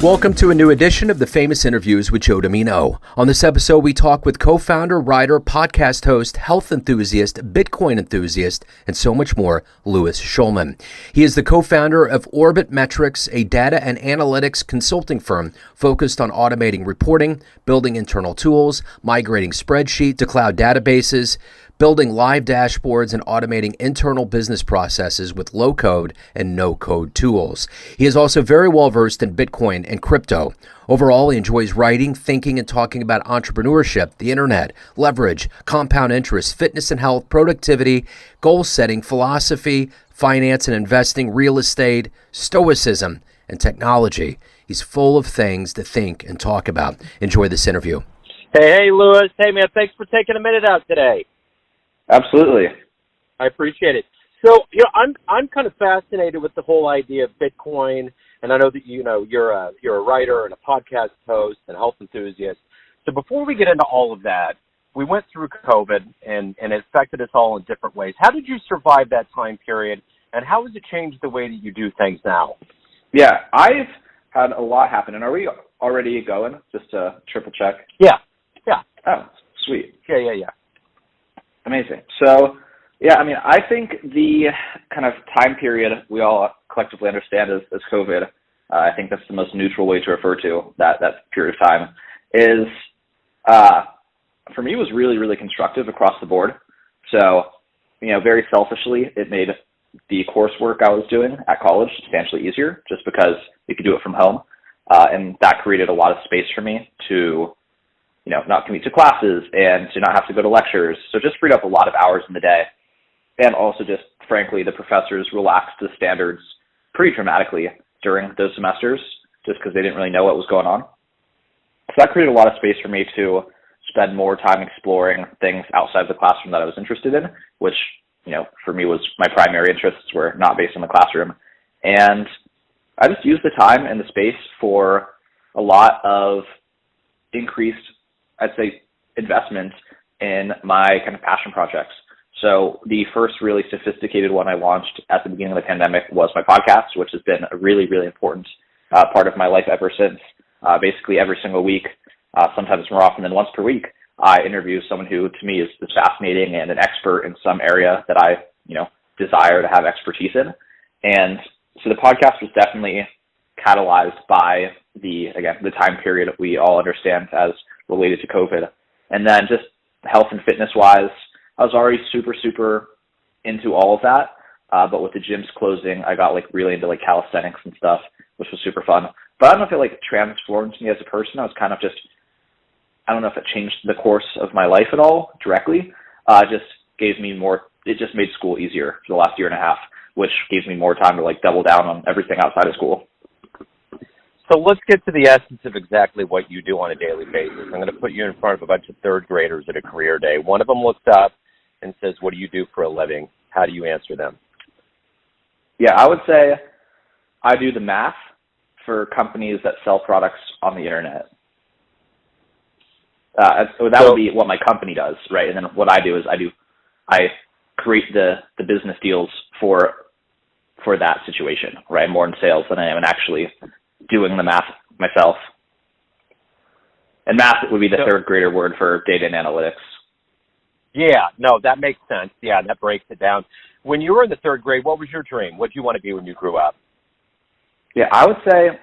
Welcome to a new edition of the Famous Interviews with Joe Dimino. On this episode, we talk with co-founder, writer, podcast host, health enthusiast, Bitcoin enthusiast, and so much more, Louis Shulman. He is the co-founder of Orbit Metrics, a data and analytics consulting firm focused on automating reporting, building internal tools, migrating spreadsheets to cloud databases, building live dashboards, and automating internal business processes with low-code and no-code tools. He is also very well-versed in Bitcoin and crypto. Overall, he enjoys writing, thinking, and talking about entrepreneurship, the internet, leverage, compound interest, fitness and health, productivity, goal setting, philosophy, finance and investing, real estate, stoicism, and technology. He's full of things to think and talk about. Enjoy this interview. Hey, Louis. Hey, man, thanks for taking a minute out today. Absolutely. I appreciate it. So, I'm kind of fascinated with the whole idea of Bitcoin, and I know that you're a writer and a podcast host and a health enthusiast. So before we get into all of that, we went through COVID and it affected us all in different ways. How did you survive that time period, and how has it changed the way that you do things now? Yeah, I've had a lot happen. And are we already going? Just to triple check. Yeah. Oh, sweet. Yeah. Amazing. So, yeah, I mean, I think the kind of time period we all collectively understand as COVID, I think that's the most neutral way to refer to that period of time, is, for me, was really, really constructive across the board. So, very selfishly, it made the coursework I was doing at college substantially easier just because you could do it from home. And that created a lot of space for me to not commute to classes and to not have to go to lectures. So just freed up a lot of hours in the day. And also just, frankly, the professors relaxed the standards pretty dramatically during those semesters just because they didn't really know what was going on. So that created a lot of space for me to spend more time exploring things outside the classroom that I was interested in, which, for me was my primary interests were not based in the classroom. And I just used the time and the space for a lot of increased, I'd say, investment in my kind of passion projects. So the first really sophisticated one I launched at the beginning of the pandemic was my podcast, which has been a really, really important part of my life ever since. Basically every single week, sometimes more often than once per week, I interview someone who to me is fascinating and an expert in some area that I, desire to have expertise in. And so the podcast was definitely catalyzed by the time period we all understand as related to COVID. And then just health and fitness wise, I was already super, super into all of that. But with the gyms closing, I got really into calisthenics and stuff, which was super fun. But I don't know if it transformed me as a person. I was kind of just, I don't know if it changed the course of my life at all directly. Just gave me more, it just made school easier for the last year and a half, which gave me more time to double down on everything outside of school. So let's get to the essence of exactly what you do on a daily basis. I'm going to put you in front of a bunch of third graders at a career day. One of them looks up and says, "What do you do for a living?" How do you answer them? Yeah, I would say I do the math for companies that sell products on the internet. So that would be what my company does, right? And then what I do is I create the business deals for that situation, right? More in sales than I am in actually doing the math myself. And math would be the third grader word for data and analytics. Yeah, no, that makes sense. Yeah, that breaks it down. When you were in the third grade, what was your dream? What did you want to be when you grew up? Yeah, I would say,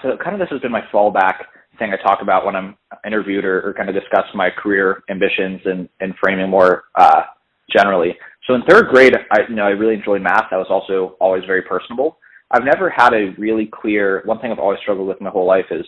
so kind of this has been my fallback thing I talk about when I'm interviewed or kind of discuss my career ambitions and framing more generally. So in third grade, I really enjoyed math. I was also always very personable. I've never had a really clear, one thing I've always struggled with my whole life is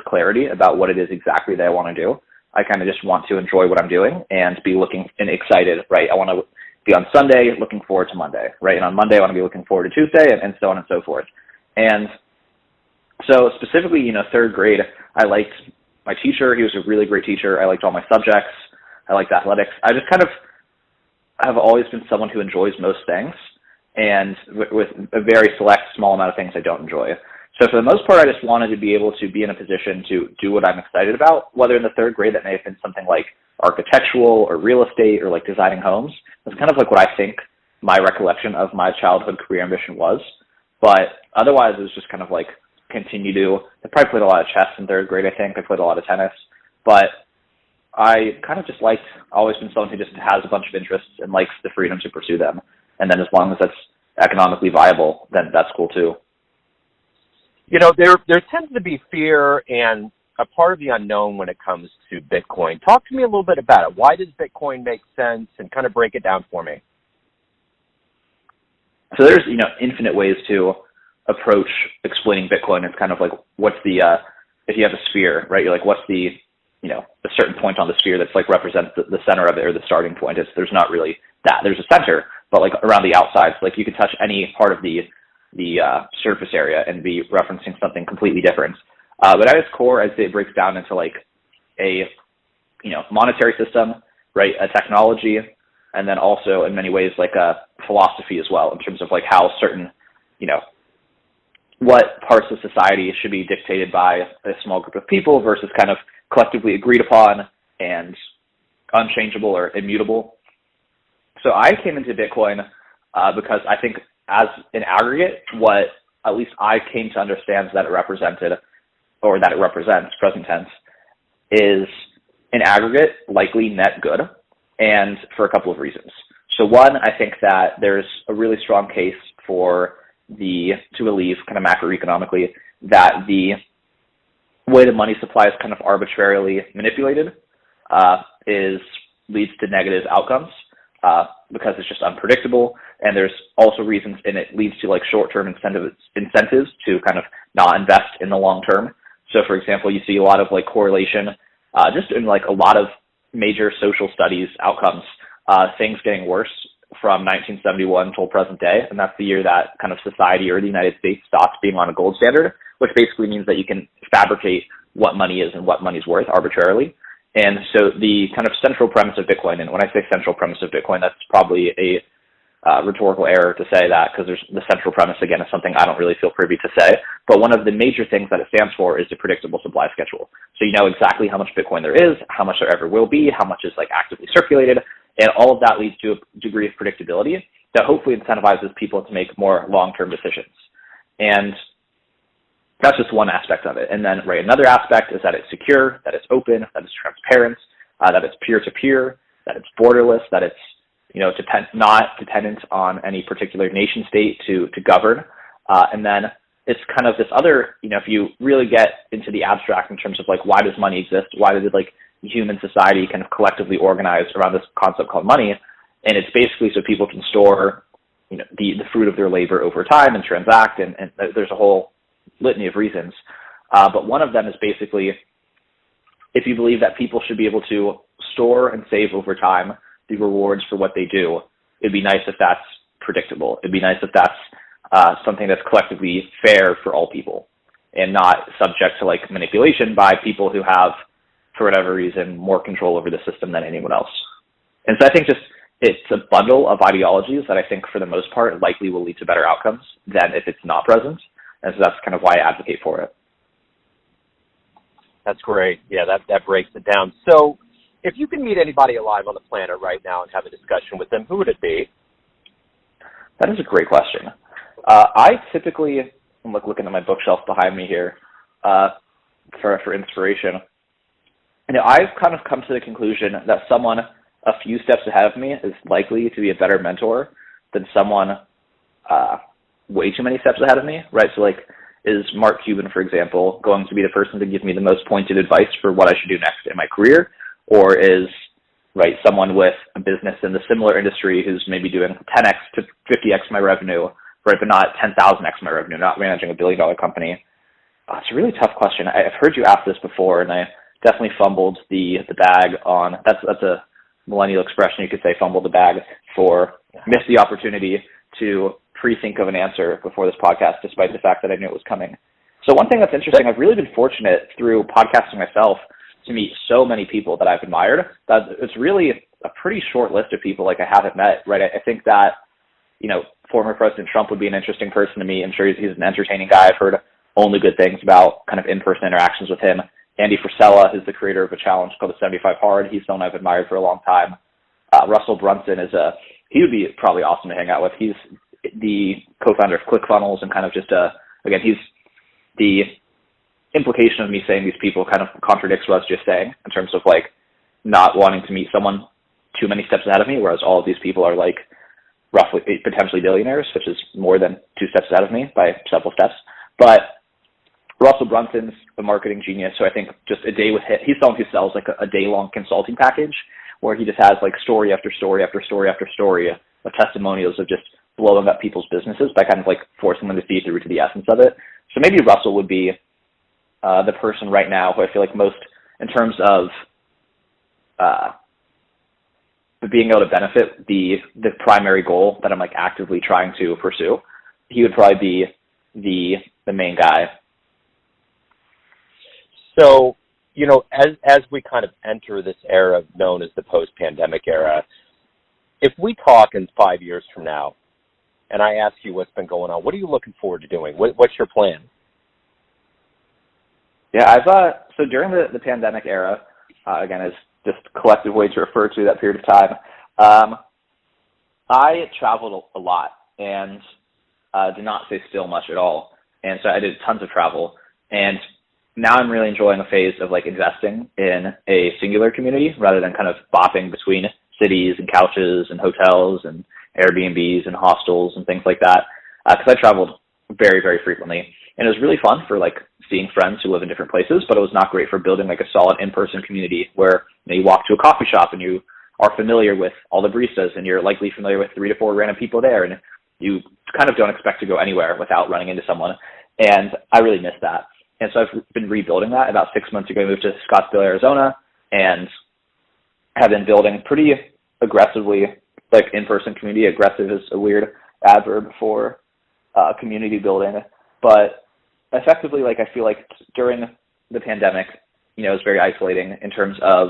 clarity about what it is exactly that I want to do. I kind of just want to enjoy what I'm doing and be looking and excited, right? I want to be on Sunday looking forward to Monday, right? And on Monday, I want to be looking forward to Tuesday and so on and so forth. And so specifically, third grade, I liked my teacher. He was a really great teacher. I liked all my subjects. I liked athletics. I just kind of have always been someone who enjoys most things, and with a very select small amount of things I don't enjoy. So for the most part, I just wanted to be able to be in a position to do what I'm excited about, whether in the third grade that may have been something like architectural or real estate or designing homes. That's kind of what I think my recollection of my childhood career ambition was. But otherwise, it was just kind of continue to. I probably played a lot of chess in third grade, I think. I played a lot of tennis. But I kind of just always been someone who just has a bunch of interests and likes the freedom to pursue them. And then as long as that's economically viable, then that's cool too. There tends to be fear and a part of the unknown when it comes to Bitcoin. Talk to me a little bit about it. Why does Bitcoin make sense, and kind of break it down for me? So there's, infinite ways to approach explaining Bitcoin. It's kind of like, what's the, if you have a sphere, right? You're like, what's the, a certain point on the sphere that's like represents the center of it or the starting point. There's not really that. There's a center, but like around the outsides, like you could touch any part of the surface area and be referencing something completely different. But at its core, as it breaks down into like a, monetary system, right, a technology, and then also in many ways like a philosophy as well, in terms of like how certain, what parts of society should be dictated by a small group of people versus kind of collectively agreed upon and unchangeable or immutable. So I came into Bitcoin because I think as an aggregate, what at least I came to understand that it represented, or that it represents, present tense, is in aggregate likely net good, and for a couple of reasons. So one, I think that there's a really strong case to believe kind of macroeconomically that the way the money supply is kind of arbitrarily manipulated leads to negative outcomes because it's just unpredictable, and there's also reasons, and it leads to like short-term incentives to kind of not invest in the long term. So for example, you see a lot of like correlation just in like a lot of major social studies outcomes, things getting worse from 1971 till present day, and that's the year that kind of society or the United States stopped being on a gold standard, which basically means that you can fabricate what money is and what money's worth arbitrarily. And so the kind of central premise of Bitcoin, and when I say central premise of Bitcoin, that's probably a rhetorical error to say that, because there's the central premise, again, is something I don't really feel privy to say, but one of the major things that it stands for is the predictable supply schedule. So you know exactly how much Bitcoin there is, how much there ever will be, how much is like actively circulated, and all of that leads to a degree of predictability that hopefully incentivizes people to make more long-term decisions. And that's just one aspect of it. And then, another aspect is that it's secure, that it's open, that it's transparent, that it's peer-to-peer, that it's borderless, that it's not dependent on any particular nation state to govern. And then it's kind of this other, if you really get into the abstract in terms of like, why does money exist? Why did like human society kind of collectively organize around this concept called money? And it's basically so people can store, the fruit of their labor over time and transact. And there's a whole litany of reasons. But one of them is basically, if you believe that people should be able to store and save over time the rewards for what they do, it'd be nice if that's predictable. It'd be nice if that's something that's collectively fair for all people and not subject to like manipulation by people who have, for whatever reason, more control over the system than anyone else. And so I think it's a bundle of ideologies that I think for the most part likely will lead to better outcomes than if it's not present. And so that's kind of why I advocate for it. That's great. Yeah, that breaks it down. So if you can meet anybody alive on the planet right now and have a discussion with them, who would it be? That is a great question. I typically, I'm looking at my bookshelf behind me here for inspiration. I've kind of come to the conclusion that someone a few steps ahead of me is likely to be a better mentor than someone way too many steps ahead of me, right? So like, is Mark Cuban, for example, going to be the person to give me the most pointed advice for what I should do next in my career? Or is, someone with a business in the similar industry who's maybe doing 10x to 50x my revenue, right, but not 10,000x my revenue, not managing a billion-dollar company? It's a really tough question. I've heard you ask this before, and I definitely fumbled the bag on, that's a millennial expression, you could say, fumble the bag, for missed the opportunity to pre-think of an answer before this podcast, despite the fact that I knew it was coming. So one thing that's interesting, I've really been fortunate through podcasting myself to meet so many people that I've admired, that it's really a pretty short list of people like I haven't met, right? I think that, former President Trump would be an interesting person to meet. I'm sure he's an entertaining guy. I've heard only good things about kind of in-person interactions with him. Andy Frisella is the creator of a challenge called the 75 Hard. He's someone I've admired for a long time. Russell Brunson he would be probably awesome to hang out with. He's the co-founder of ClickFunnels and kind of just again, he's the implication of me saying these people kind of contradicts what I was just saying in terms of like not wanting to meet someone too many steps ahead of me, whereas all of these people are like roughly potentially billionaires, which is more than 2 steps ahead of me by several steps. But Russell Brunson's a marketing genius, so I think just a day with him, he's someone who sells like a day-long consulting package where he just has like story after story after story after story of testimonials of just blowing up people's businesses by kind of like forcing them to see through to the essence of it. So maybe Russell would be the person right now who I feel like most, in terms of being able to benefit the primary goal that I'm like actively trying to pursue, he would probably be the main guy. So, you know, as we kind of enter this era known as the post-pandemic era, if we talk in 5 years from now, and I ask you what's been going on, what are you looking forward to doing? What's your plan? Yeah, so during the pandemic era, again, as just collective way to refer to that period of time, I traveled a lot and did not stay still much at all. And so I did tons of travel. And now I'm really enjoying a phase of like investing in a singular community rather than kind of bopping between cities and couches and hotels and Airbnbs and hostels and things like that. Because I traveled very, very frequently. And it was really fun for like seeing friends who live in different places, but it was not great for building like a solid in-person community where you walk to a coffee shop and you are familiar with all the baristas and you're likely familiar with 3 to 4 random people there, and you kind of don't expect to go anywhere without running into someone. And I really miss that. And so I've been rebuilding that. About 6 months ago, I moved to Scottsdale, Arizona, and have been building pretty aggressively, like in-person community. Aggressive is a weird adverb for community building, but effectively, like I feel like during the pandemic, you know, it was very isolating in terms of,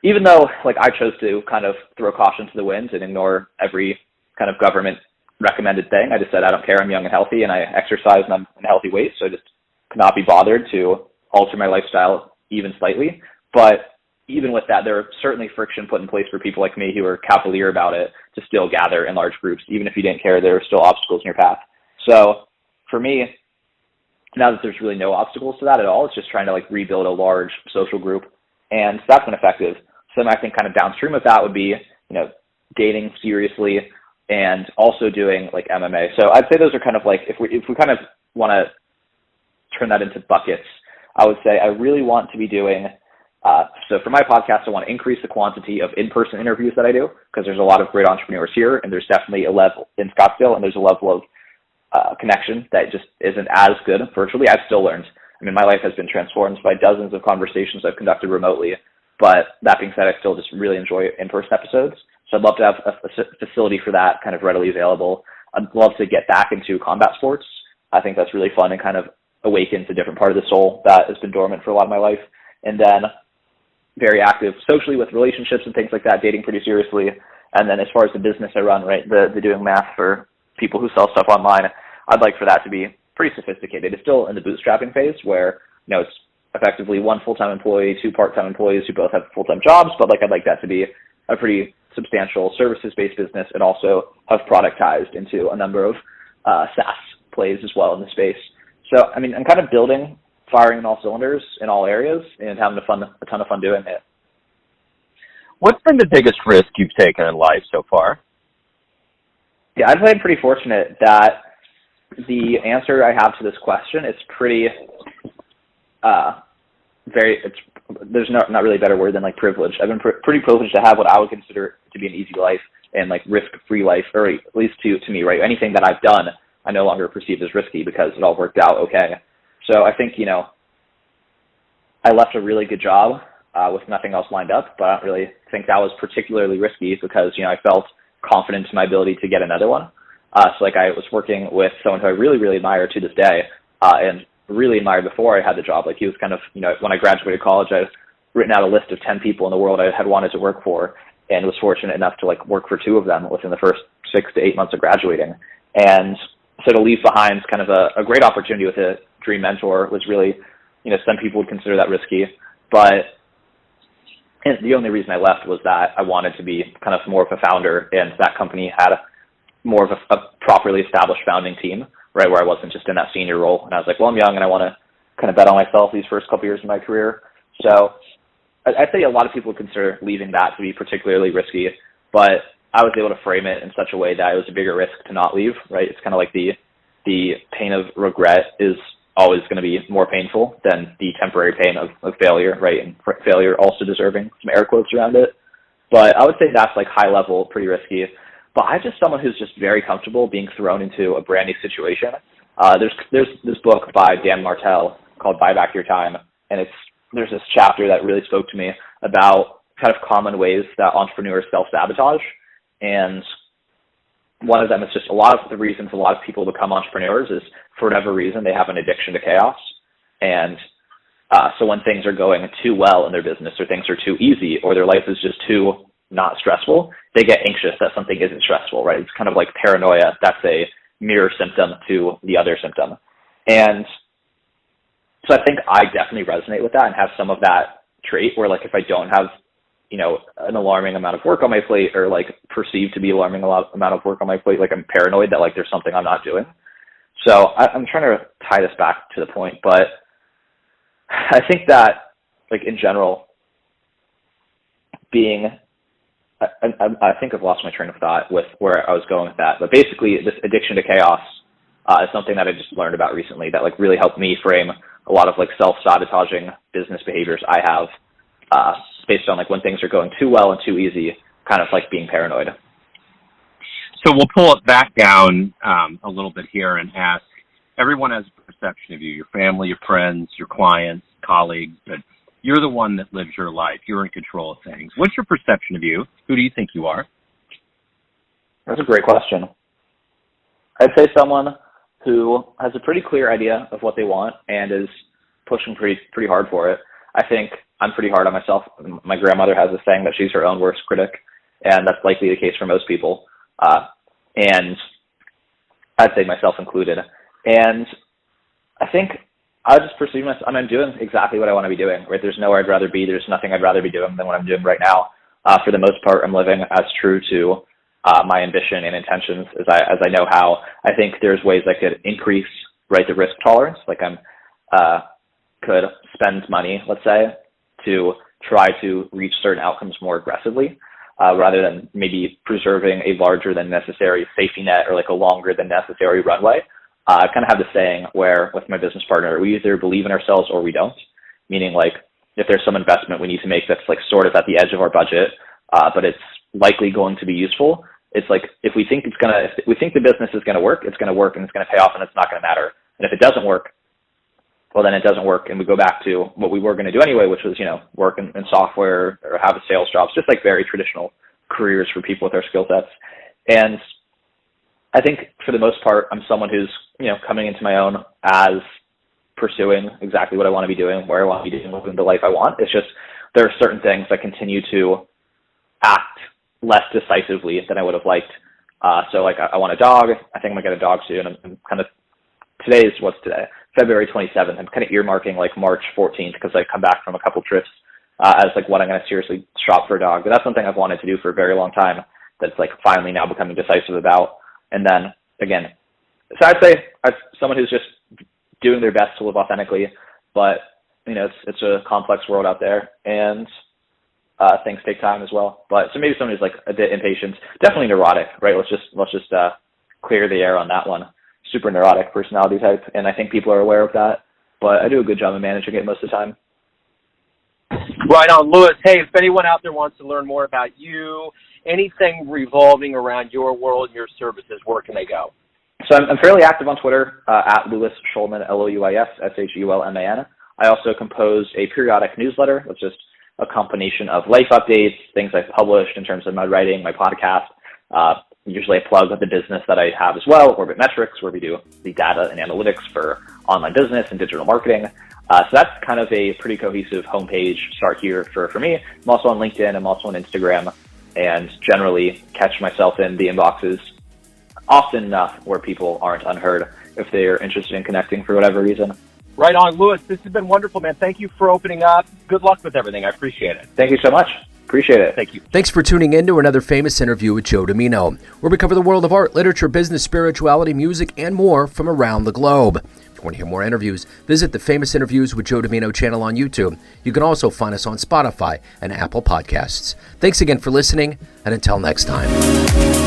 even though like I chose to kind of throw caution to the wind and ignore every kind of government recommended thing. I just said, I don't care, I'm young and healthy and I exercise and I'm in healthy weight, so I just could not be bothered to alter my lifestyle even slightly. But even with that, there are certainly friction put in place for people like me who are cavalier about it to still gather in large groups. Even if you didn't care, there are still obstacles in your path. So for me, now that there's really no obstacles to that at all, it's just trying to like rebuild a large social group, and that's been effective. So I think kind of downstream of that would be, you know, dating seriously and also doing like MMA. So I'd say those are kind of like, if we kind of want to turn that into buckets, I would say I really want to be doing, so for my podcast, I want to increase the quantity of in-person interviews that I do, because there's a lot of great entrepreneurs here, and there's definitely a level in Scottsdale, and there's a level of connection that just isn't as good virtually. I've still learned. I mean, my life has been transformed by dozens of conversations I've conducted remotely, but that being said, I still just really enjoy in-person episodes. So I'd love to have a facility for that kind of readily available. I'd love to get back into combat sports. I think that's really fun and kind of awakens a different part of the soul that has been dormant for a lot of my life. And then very active socially with relationships and things like that, dating pretty seriously. And then as far as the business I run, right, the doing math for people who sell stuff online, I'd like for that to be pretty sophisticated. It's still in the bootstrapping phase where, you know, it's effectively 1 full-time employee, 2 part-time employees who both have full-time jobs, but like I'd like that to be a pretty substantial services-based business and also have productized into a number of SaaS plays as well in the space. So, I mean, I'm kind of building, firing on all cylinders in all areas and having a ton of fun doing it. What's been the biggest risk you've taken in life so far? Yeah, I'd say I'm pretty fortunate that the answer I have to this question, it's pretty, there's not really a better word than like privileged. I've been pretty privileged to have what I would consider to be an easy life and like risk-free life, or at least to me, right? Anything that I've done, I no longer perceive as risky because it all worked out okay. So I think, you know, I left a really good job with nothing else lined up, but I don't really think that was particularly risky because, you know, I felt confident in my ability to get another one. So like I was working with someone who I really, really admire to this day, and really admired before I had the job. Like he was kind of, you know, when I graduated college, I had written out a list of 10 people in the world I had wanted to work for, and was fortunate enough to like work for 2 of them within the first 6 to 8 months of graduating. And so to leave behind kind of a great opportunity with a dream mentor was really, you know, some people would consider that risky, but the only reason I left was that I wanted to be kind of more of a founder, and that company had more of a properly established founding team right, where I wasn't just in that senior role. And I was like, well, I'm young and I want to kind of bet on myself these first couple years of my career. So I'd say a lot of people consider leaving that to be particularly risky, but I was able to frame it in such a way that it was a bigger risk to not leave, right? It's kind of like the pain of regret is always going to be more painful than the temporary pain of failure, right? And failure also deserving some air quotes around it. But I would say that's like high level, pretty risky. But I'm just someone who's just very comfortable being thrown into a brand new situation. There's this book by Dan Martell called Buy Back Your Time, and there's this chapter that really spoke to me about kind of common ways that entrepreneurs self-sabotage. And one of them is just a lot of the reasons a lot of people become entrepreneurs is for whatever reason they have an addiction to chaos. And so when things are going too well in their business or things are too easy or their life is just too not stressful, they get anxious that something isn't stressful, right? It's kind of like paranoia. That's a mirror symptom to the other symptom. And so I think I definitely resonate with that and have some of that trait where, like, if I don't have, an alarming amount of work on my plate or like perceived to be alarming amount of work on my plate, like I'm paranoid that like there's something I'm not doing. So I'm trying to tie this back to the point, but I think that like in general I think I've lost my train of thought with where I was going with that, but basically this addiction to chaos is something that I just learned about recently that like really helped me frame a lot of like self-sabotaging business behaviors I have based on like when things are going too well and too easy, kind of like being paranoid. So we'll pull it back down a little bit here and ask, everyone has a perception of you, your family, your friends, your clients, colleagues, but you're the one that lives your life. You're in control of things. What's your perception of you? Who do you think you are? That's a great question. I'd say someone who has a pretty clear idea of what they want and is pushing pretty hard for it. I think I'm pretty hard on myself. My grandmother has a saying that she's her own worst critic, and that's likely the case for most people. And I'd say myself included. And I think I just perceive myself, I'm doing exactly what I want to be doing, right? There's nowhere I'd rather be. There's nothing I'd rather be doing than what I'm doing right now. For the most part, I'm living as true to my ambition and intentions as I know how. I think there's ways I could increase, right, the risk tolerance. Like could spend money, let's say, to try to reach certain outcomes more aggressively, rather than maybe preserving a larger than necessary safety net or like a longer than necessary runway. I kind of have the saying where with my business partner, we either believe in ourselves or we don't, meaning like if there's some investment we need to make that's like sort of at the edge of our budget, but it's likely going to be useful. It's like if we think the business is going to work, it's going to work and it's going to pay off and it's not going to matter. And if it doesn't work, well, then it doesn't work, and we go back to what we were going to do anyway, which was, work in software or have a sales job, just like very traditional careers for people with their skill sets. And I think for the most part, I'm someone who's, coming into my own as pursuing exactly what I want to be doing, where I want to be doing, living the life I want. It's just there are certain things that continue to act less decisively than I would have liked. So like I want a dog. I think I'm going to get a dog soon. I'm kind of, what's today? February 27th. I'm kind of earmarking like March 14th because I come back from a couple trips as like when I'm going to seriously shop for a dog. But that's something I've wanted to do for a very long time that's like finally now becoming decisive about. And then again, so I'd say I'm someone who's just doing their best to live authentically, but it's a complex world out there and things take time as well. But so maybe someone who's like a bit impatient, definitely neurotic, right? Let's just clear the air on that one. Super neurotic personality type, and I think people are aware of that, but I do a good job of managing it most of the time. Right on, Louis. Hey, if anyone out there wants to learn more about you, anything revolving around your world and your services, where can they go? So I'm fairly active on Twitter, at Louis Shulman, LOUIS, I also compose a periodic newsletter, which is a combination of life updates, things I've published in terms of my writing, my podcast. Usually I plug the business that I have as well, Orbit Metrics, where we do the data and analytics for online business and digital marketing. So that's kind of a pretty cohesive homepage start here for me. I'm also on LinkedIn. I'm also on Instagram, and generally catch myself in the inboxes often enough where people aren't unheard if they're interested in connecting for whatever reason. Right on, Louis. This has been wonderful, man. Thank you for opening up. Good luck with everything. I appreciate it. Thank you so much. Appreciate it. Thank you. Thanks for tuning in to another famous interview with Joe Dimino, where we cover the world of art, literature, business, spirituality, music, and more from around the globe. If you want to hear more interviews, visit the Famous Interviews with Joe Dimino channel on YouTube. You can also find us on Spotify and Apple Podcasts. Thanks again for listening, and until next time.